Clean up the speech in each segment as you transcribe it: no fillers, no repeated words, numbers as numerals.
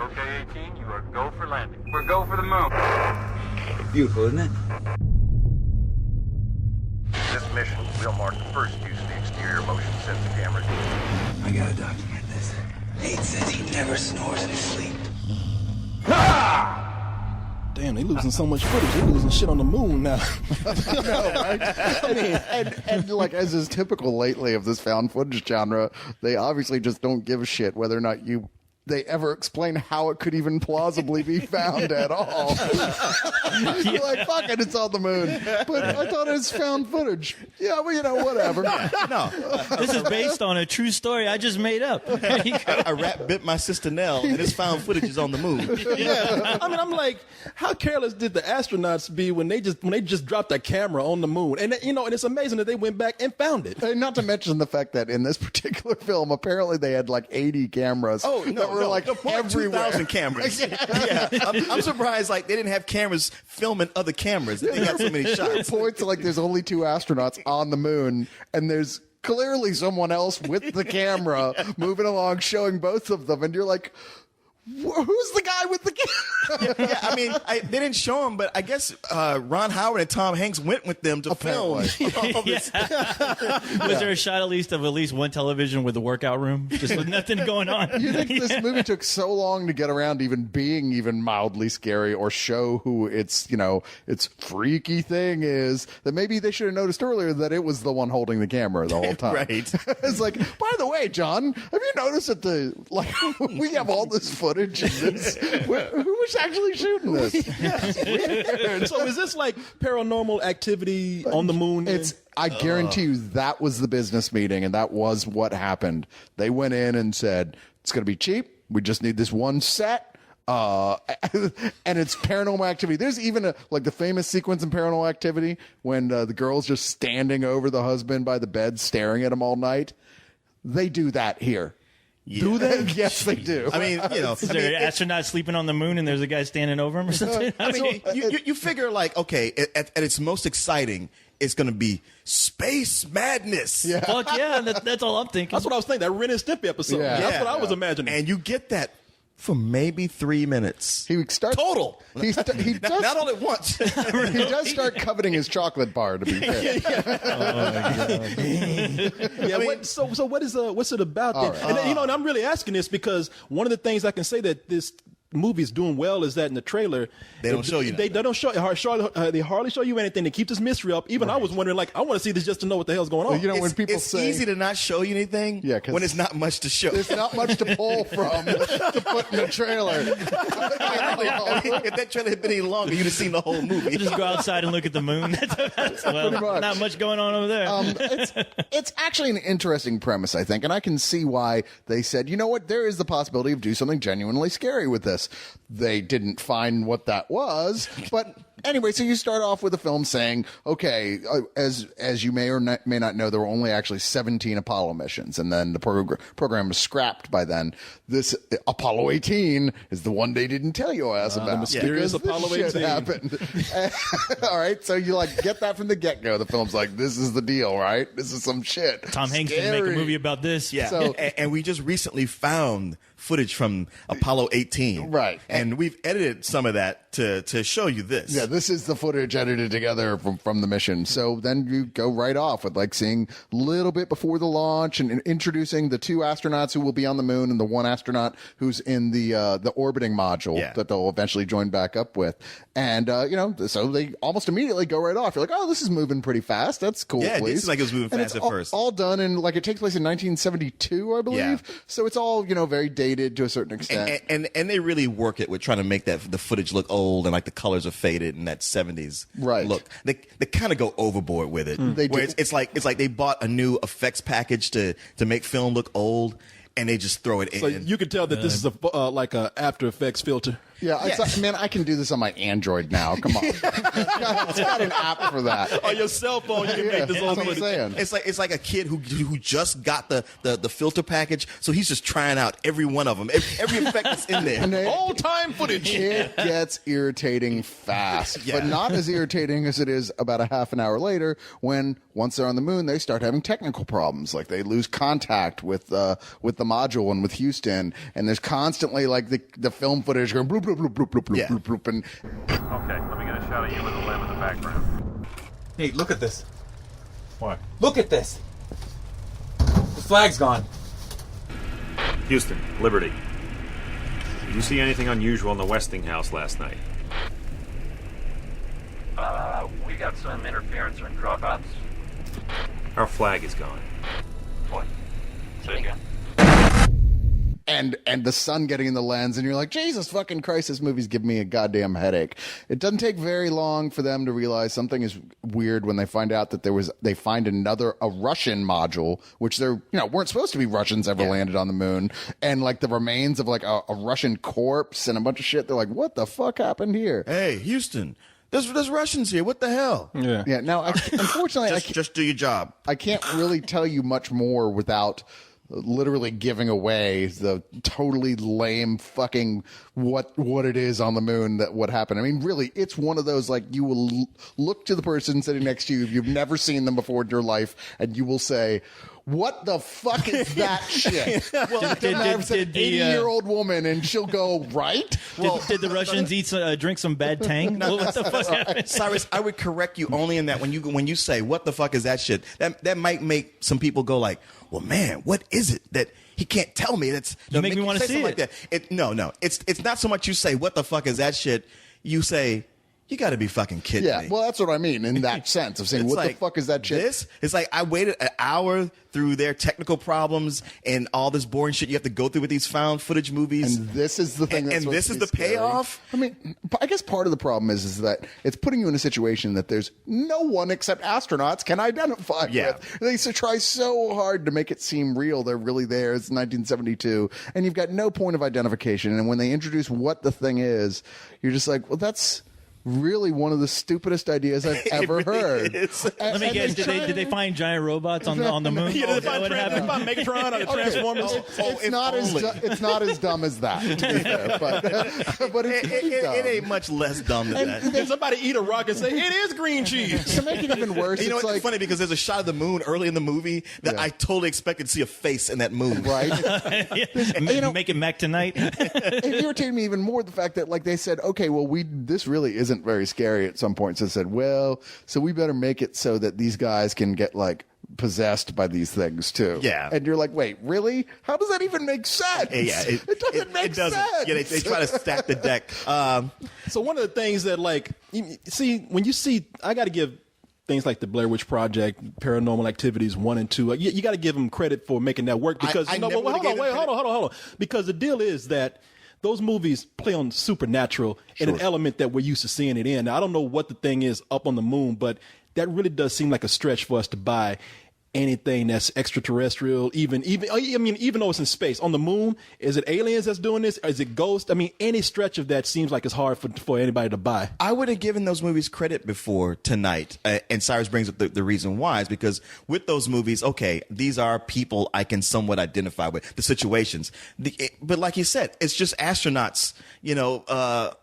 Okay, 18, you are go for landing. We're go for the moon. Beautiful, isn't it? This mission will mark the first use of the exterior motion sensor cameras. I gotta document this. Nate says he never snores in his sleep. Damn, they losing so much footage. They losing shit on the moon now. I mean, and like as is typical lately of this found footage genre, they obviously just don't give a shit whether or not they ever explain how it could even plausibly be found at all. You're like, fuck it, it's on the moon. But I thought it was found footage. Yeah, well, whatever. No, This is based on a true story I just made up. a rat bit my sister Nell, and this found footage is on the moon. Yeah. I mean, I'm like, how careless did the astronauts be when they just dropped that camera on the moon? And and it's amazing that they went back and found it. And not to mention the fact that in this particular film, apparently they had like 80 cameras that were like everywhere. 2,000 cameras. Yeah, I'm surprised like they didn't have cameras filming other cameras. They got so many There are shots. points like there's only 2 astronauts on the moon, and there's clearly someone else with the camera moving along, showing both of them, and you're like, who's the guy with the camera? Yeah, I mean, they didn't show him, but I guess Ron Howard and Tom Hanks went with them to film. All this. Was there a shot at least one television with a workout room? Just with nothing going on. You think this movie took so long to get around even being even mildly scary or show who its freaky thing is that maybe they should have noticed earlier that it was the one holding the camera the whole time. Right. It's like, by the way, John, have you noticed that we have all this footage of this? Who was actually shooting this? Weird. So is this like Paranormal Activity on the moon? I guarantee you that was the business meeting, and that was what happened. They went in and said, it's going to be cheap. We just need this one set. And it's Paranormal Activity. There's even the famous sequence in Paranormal Activity when the girl's just standing over the husband by the bed, staring at him all night. They do that here. Yeah. Do they? Yes, they do. I mean, Is there an astronaut sleeping on the moon and there's a guy standing over him or something? I mean, you figure like, okay, at its most exciting, it's going to be space madness. Yeah. Fuck yeah, that's all I'm thinking. That's what I was thinking. That Ren and Stimpy episode. Yeah. That's what I was imagining. And you get that for maybe 3 minutes. He starts Total. He does Not all at once. He does start coveting his chocolate bar, to be fair. So what's it about then? Right. And and I'm really asking this because one of the things I can say that this movie is doing well is that in the trailer They don't show you they don't show they hardly show you anything to keep this mystery up. Even I was wondering, like, I want to see this just to know what the hell's going on. When people it's say easy to not show you anything when it's not much to show. there's not much to pull from to put in a trailer. If that trailer had been any longer, you'd have seen the whole movie. Just go outside and look at the moon. Well, much. not much going on over there. It's actually an interesting premise, I think, and I can see why they said, you know what, there is the possibility of doing something genuinely scary with this. They didn't find what that was, but anyway, so you start off with the film saying, okay, as you may or may not know, there were only actually 17 Apollo missions, and then the program was scrapped by then. This Apollo 18 is the one they didn't tell your ass about. The mysterious because Apollo this shit 18 happened. All right, so you get that from the get-go. The film's like, this is the deal, right? This is some shit. Tom Hanks didn't make a movie about this. Yeah, So- and we just recently found footage from Apollo 18. Right. And we've edited some of that to show you this. Yeah, this is the footage edited together from the mission. So then you go right off with seeing a little bit before the launch and introducing the 2 astronauts who will be on the moon and the 1 astronaut who's in the orbiting module that they'll eventually join back up with. And so they almost immediately go right off. You're like, oh, this is moving pretty fast. That's cool. Yeah, it please. seems like it was moving And fast it's at first. All done in it takes place in 1972, I believe. Yeah. So it's all very dated to a certain extent. And they really work it with trying to make the footage look old and the colors are faded and that 70s look. They kind of go overboard with it. They do. It's like they bought a new effects package to make film look old and they just throw it So in. you can tell that this is a After Effects filter. Yeah, it's like, man, I can do this on my Android now. Come on. It's got an app for that. On your cell phone, you can make this That's own what I'm saying. It's like a kid who just got the filter package, so he's just trying out every one of them, every effect that's in there. And Old time footage. it gets irritating fast, Yeah. but not as irritating as it is about a half an hour later when once they're on the moon, they start having technical problems. Like they lose contact with the module and with Houston, and there's constantly like the film footage going bloop, bloop, bloop, bloop, bloop, bloop, Yeah. bloop, bloop, and Okay, let me get a shot of you with a limb in the background. Hey, look at this. What? Look at this. The flag's gone. Houston, Liberty. Did you see anything unusual in the Westinghouse last night? We got some interference and dropouts. Our flag is gone. What? Say again. and the sun getting in the lens, and you're like, Jesus fucking Christ, this movie's giving me a goddamn headache. It doesn't take very long for them to realize something is weird when they find out that they find a Russian module, which weren't supposed to be Russians ever landed on the moon, and like the remains of like a Russian corpse and a bunch of shit. They're like, what the fuck happened here? Hey, Houston, there's Russians here. What the hell? Yeah. Yeah. Now, unfortunately, Just do your job. I can't really tell you much more without literally giving away the totally lame fucking what it is on the moon, that what happened. I mean, really, it's one of those, like, you will look to the person sitting next to you, you've never seen them before in your life, and you will say, what the fuck is that shit? Well, did the 80-year-old woman, and she'll go, right? Did the Russians drink some bad Tang? What the fuck happened? Cyrus, I would correct you only in that when you say what the fuck is that shit, that might make some people go like, well, man, what is it that he can't tell me? That's You make me want to see like that. No, it's not so much you say what the fuck is that shit. You say, you got to be fucking kidding Yeah, me. well, that's what I mean in that sense of saying, It's what like, the fuck is that shit? It's like I waited an hour through their technical problems and all this boring shit you have to go through with these found footage movies. And this is the thing that's and supposed this to is be the scary. payoff. I mean, I guess part of the problem is that it's putting you in a situation that there's no one except astronauts can identify Yeah. with. They try so hard to make it seem real. They're really there. It's 1972, and you've got no point of identification. And when they introduce what the thing is, you're just like, well, that's really one of the stupidest ideas I've ever heard. Let me guess. Did they find giant robots on the moon? Yeah, Is that what happened? Megatron or the Transformers. It's not as dumb as that, to be fair, but it's pretty dumb. It ain't much less dumb than that. Did somebody eat a rock and say, it is green cheese? To make it even worse, You know it's what's like, funny? Because there's a shot of the moon early in the movie that Yeah. I totally expected to see a face in that moon. right? Make it Mac tonight. It irritated me even more the fact that, like, they said, okay, well, this really isn't very scary at some point. So they said, well, so we better make it so that these guys can get, like, possessed by these things too. Yeah. And you're like, wait, really? How does that even make sense? Yeah, it doesn't make sense. Yeah, they try to stack the deck. So one of the things that, like, when you see, I got to give things like the Blair Witch Project, Paranormal Activities 1 and 2, you got to give them credit for making that work, because I you know, never well, would've gave them hold on, because the deal is that those movies play on supernatural in an element that we're used to seeing it in. Now, I don't know what the thing is up on the moon, but that really does seem like a stretch for us to buy anything that's extraterrestrial, even though it's in space. On the moon, is it aliens that's doing this? Or is it ghosts? I mean, any stretch of that seems like it's hard for anybody to buy. I would have given those movies credit before tonight. And Cyrus brings up the reason why is because with those movies, okay, these are people I can somewhat identify with, the situations. But like you said, it's just astronauts,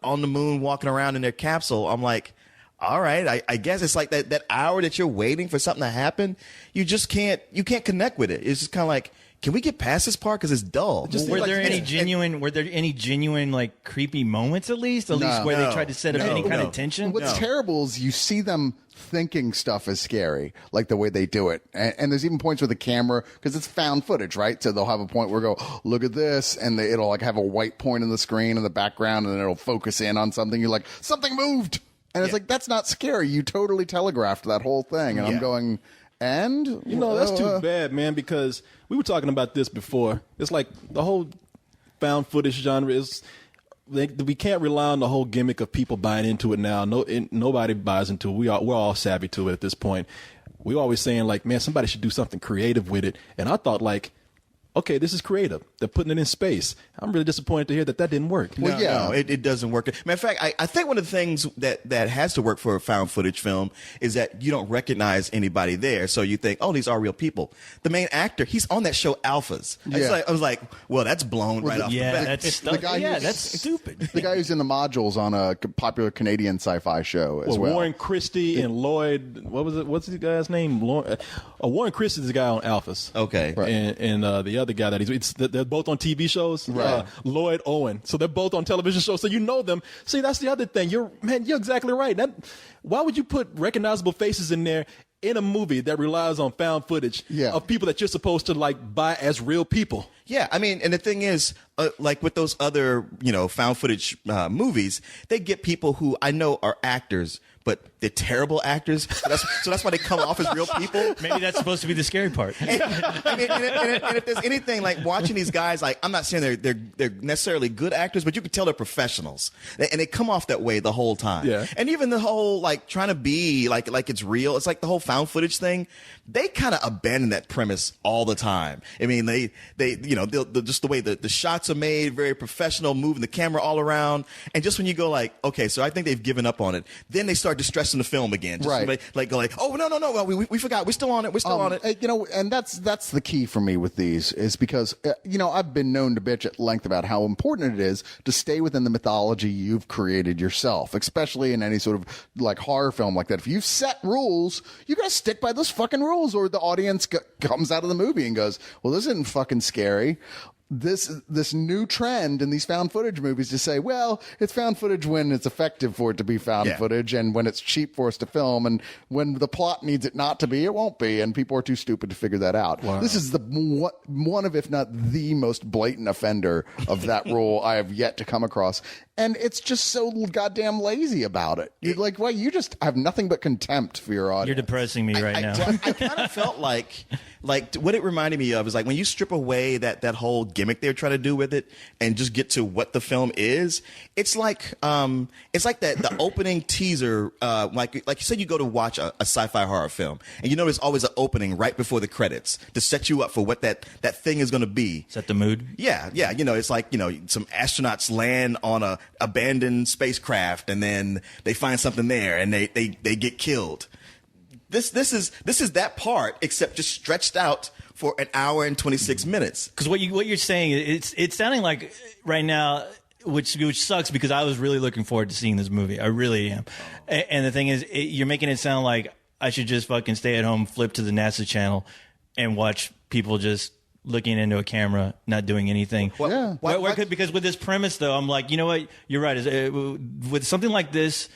on the moon walking around in their capsule. I'm like, all right, I guess it's like that hour that you're waiting for something to happen. You can't connect with it. It's just kind of like, can we get past this part because it's dull? Were there any genuine like creepy moments at least where they tried to set up any kind of tension? What's terrible is you see them thinking stuff is scary, like the way they do it. And there's even points with the camera, because it's found footage, right? So they'll have a point where go, oh, look at this, and it'll like have a white point in the screen in the background, and then it'll focus in on something. You're like, something moved. And it's like, that's not scary. You totally telegraphed that whole thing. And I'm going, and? That's too bad, man, because we were talking about this before. It's like the whole found footage genre is, we can't rely on the whole gimmick of people buying into it now. Nobody buys into it. We're all savvy to it at this point. We're always saying, like, man, somebody should do something creative with it. And I thought, like, okay, this is creative. They're putting it in space. I'm really disappointed to hear that didn't work. Well, No, it doesn't work. Matter of fact, I think one of the things that has to work for a found footage film is that you don't recognize anybody there. So you think, oh, these are real people. The main actor, he's on that show Alphas. Yeah. I was like, well, that's blown right off the bat. That's the guy who's- that's stupid. The guy who's in the modules on a popular Canadian sci-fi show as well. Warren Christie and Lloyd, what was it? What's the guy's name? Warren Christie is the guy on Alphas. Okay. Right. And the other guy they're both on TV shows. Right. Lloyd Owen. So they're both on television shows. So you know them. See, that's the other thing. You're exactly right. Why would you put recognizable faces in there in a movie that relies on found footage of people that you're supposed to like buy as real people? Yeah, I mean, and the thing is, like with those other, found footage movies, they get people who I know are actors, but they're terrible actors. So that's why they come off as real people. Maybe that's supposed to be the scary part. And if there's anything like watching these guys, like I'm not saying they're necessarily good actors, but you can tell they're professionals, and they come off that way the whole time. Yeah. And even the whole like trying to be like it's real. It's like the whole found footage thing. They kind of abandon that premise all the time. I mean, they they'll just the way the shots are made, very professional, moving the camera all around, and just when you go like, okay, so I think they've given up on it, then they start distressing the film again. Just Right. Like oh no, we forgot, we're still on it, on it. And that's the key for me with these is because I've been known to bitch at length about how important it is to stay within the mythology you've created yourself, especially in any sort of like horror film like that. If you've set rules, you gotta stick by those fucking rules, or the audience comes out of the movie and goes, well, this isn't fucking scary. This new trend in these found footage movies to say, well, it's found footage when it's effective for it to be found footage, and when it's cheap for us to film, and when the plot needs it not to be, it won't be, and people are too stupid to figure that out. Wow. This is one of, if not the most blatant offender of that rule I have yet to come across. And it's just so goddamn lazy about it. You're like, well, you just have nothing but contempt for your audience. You're depressing me right now. I kind of felt like what it reminded me of is like when you strip away that whole gimmick they're trying to do with it and just get to what the film is. It's like the opening teaser. Like you said, you go to watch a sci-fi horror film, and you know there's always an opening right before the credits to set you up for what that thing is going to be. Set the mood. Yeah. It's like some astronauts land on a abandoned spacecraft, and then they find something there, and they get killed. This is that part, except just stretched out for an hour and 26 minutes. Because what you're saying, it's sounding like right now, which sucks because I was really looking forward to seeing this movie. I really am. And the thing is, you're making it sound like I should just fucking stay at home, flip to the NASA channel, and watch people just looking into a camera, not doing anything. Because with this premise, though, I'm like, you know what? You're right. With something like this,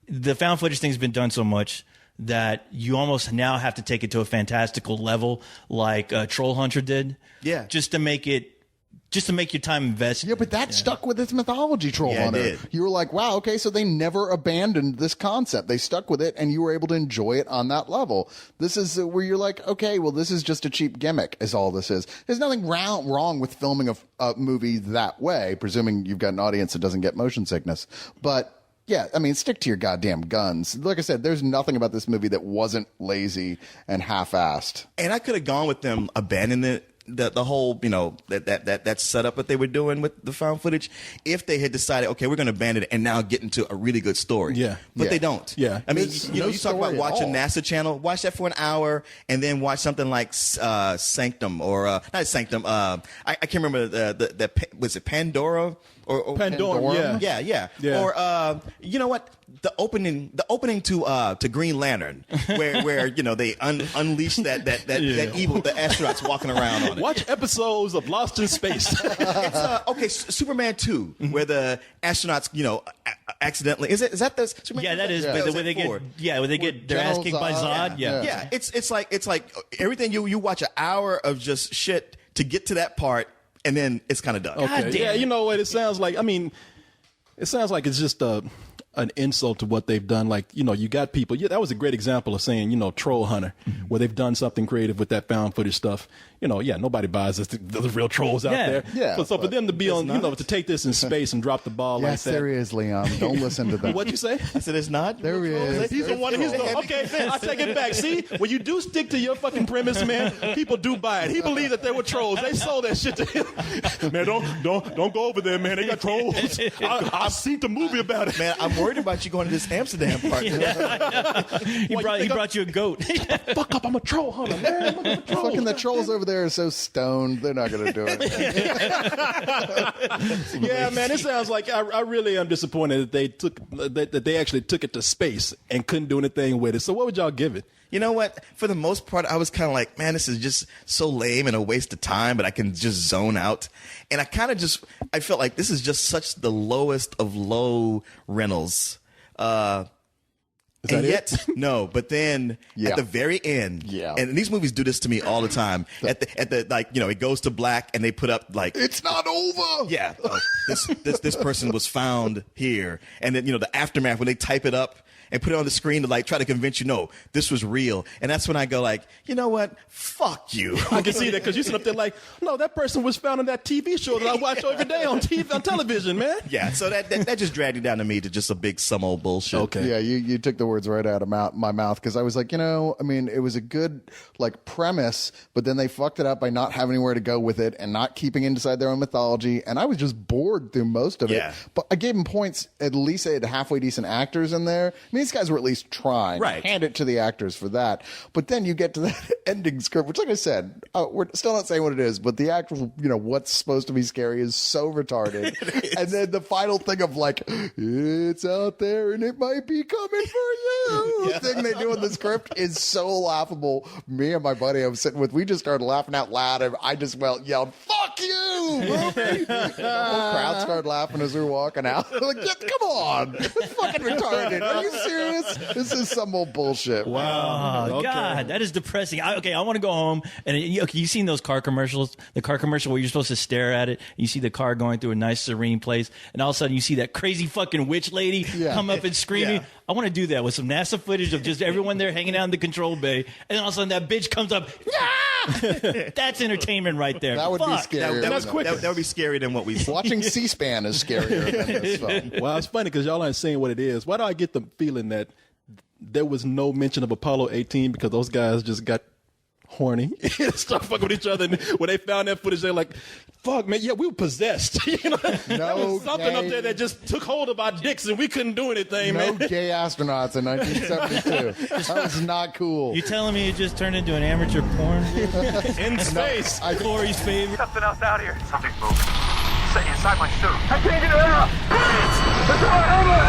the found footage thing's been done so much that you almost now have to take it to a fantastical level, like Troll Hunter did. Yeah. Just to make your time invested. Yeah, but that stuck with its mythology, Troll Hunter. It did. You were like, wow, okay, so they never abandoned this concept. They stuck with it, and you were able to enjoy it on that level. This is where you're like, okay, well, this is just a cheap gimmick, is all this is. There's nothing wrong with filming a movie that way, presuming you've got an audience that doesn't get motion sickness. But yeah, I mean, stick to your goddamn guns. Like I said, there's nothing about this movie that wasn't lazy and half-assed. And I could have gone with them abandoning the whole, that setup that they were doing with the found footage if they had decided, okay, we're going to abandon it and now get into a really good story. Yeah. But they don't. Yeah. I mean, There's you no talk about story at watching all. NASA channel, watch that for an hour and then watch something like Sanctum or, not Sanctum, I can't remember was it Pandora? Or Pandora, yeah. Yeah. Or you know what? The opening to Green Lantern, where they unleash that evil, the astronauts walking around on it. Watch episodes of Lost in Space. It's Superman 2, where the astronauts accidentally is that the Superman? Yeah, that is. Yeah. But when they get their ass kicked by Zod, Yeah, it's like everything you watch an hour of just shit to get to that part, and then it's kind of done. Okay. God damn Yeah, it. you know what it sounds like? I mean, it sounds like it's just a an insult to what they've done. Like, you got people. Yeah, that was a great example of saying, troll hunter, where they've done something creative with that found footage stuff. Nobody buys this. There's real trolls out there. Yeah, So for them to be on, to take this in space and drop the ball Yes, like that. there is, Leon. Don't listen to them. What'd you say? I said it's not. There he is. He's the one. Okay, I take it back. See, when you do stick to your fucking premise, man, people do buy it. He believed that there were trolls. They sold that shit to him. Man, don't go over there, man. They got trolls. I seen the movie about it. Man, I'm worried about you going to this Amsterdam party. He brought you a goat. Fuck up! I'm a troll hunter, man. Fucking the trolls over there are so stoned. They're not going to do it. Yeah, man. It sounds like I really am disappointed that they actually took it to space and couldn't do anything with it. So what would y'all give it? You know what? For the most part, I was kind of like, man, this is just so lame and a waste of time, but I can just zone out. And I felt like this is just such the lowest of low Reynolds. And yet, no, but then at the very end, and these movies do this to me all the time. At the it goes to black and they put up like, it's not over. Yeah, this person was found here, and then the aftermath when they type it up and put it on the screen to try to convince you, no, this was real. And that's when I go like, you know what? Fuck you. I can see that because you sit up there like, no, that person was found in that TV show that I watch every day on television, man. Yeah, so that just dragged it down to me to just a big some old bullshit. Okay. Yeah, you took the words right out of my mouth because I was like, it was a good premise, but then they fucked it up by not having anywhere to go with it and not keeping it inside their own mythology. And I was just bored through most of it. But I gave them points. At least they had halfway decent actors in there. These guys were at least trying. Right. Hand it to the actors for that. But then you get to that ending script, which, like I said, we're still not saying what it is, but the actual, what's supposed to be scary is so retarded. And then the final thing of it's out there and it might be coming for you thing they do in the script is so laughable. Me and my buddy I was sitting with, we just started laughing out loud and I just yelled, fuck you, movie! The whole crowd started laughing as we were walking out. Like, come on. It's fucking retarded. Are you serious? This is some old bullshit. Wow. Oh, God, that is depressing. I want to go home. And you've seen those car commercials? The car commercial where you're supposed to stare at it. You see the car going through a nice, serene place. And all of a sudden you see that crazy fucking witch lady come up and screaming. Yeah. I want to do that with some NASA footage of just everyone there hanging out in the control bay. And then all of a sudden that bitch comes up. That's entertainment right there. That would be scary. That would be scarier than what we saw. Watching C-SPAN is scarier than this film. Well, it's funny because y'all aren't saying what it is. Why do I get the feeling that there was no mention of Apollo 18 because those guys just got horny and started fucking with each other? And when they found that footage, they're like, fuck, man, we were possessed. There was something up there that just took hold of our dicks and we couldn't do anything, man. No gay astronauts in 1972. That was not cool. You telling me it just turned into an amateur porn? In space. Corey's favorite. Something else out here. Something's moving. Inside my suit. I can't get it out! It's my helmet!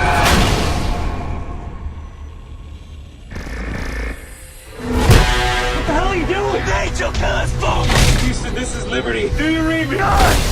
What the hell are you doing? Angel, cuz, fuck! Houston, this is Liberty. Do you read me? God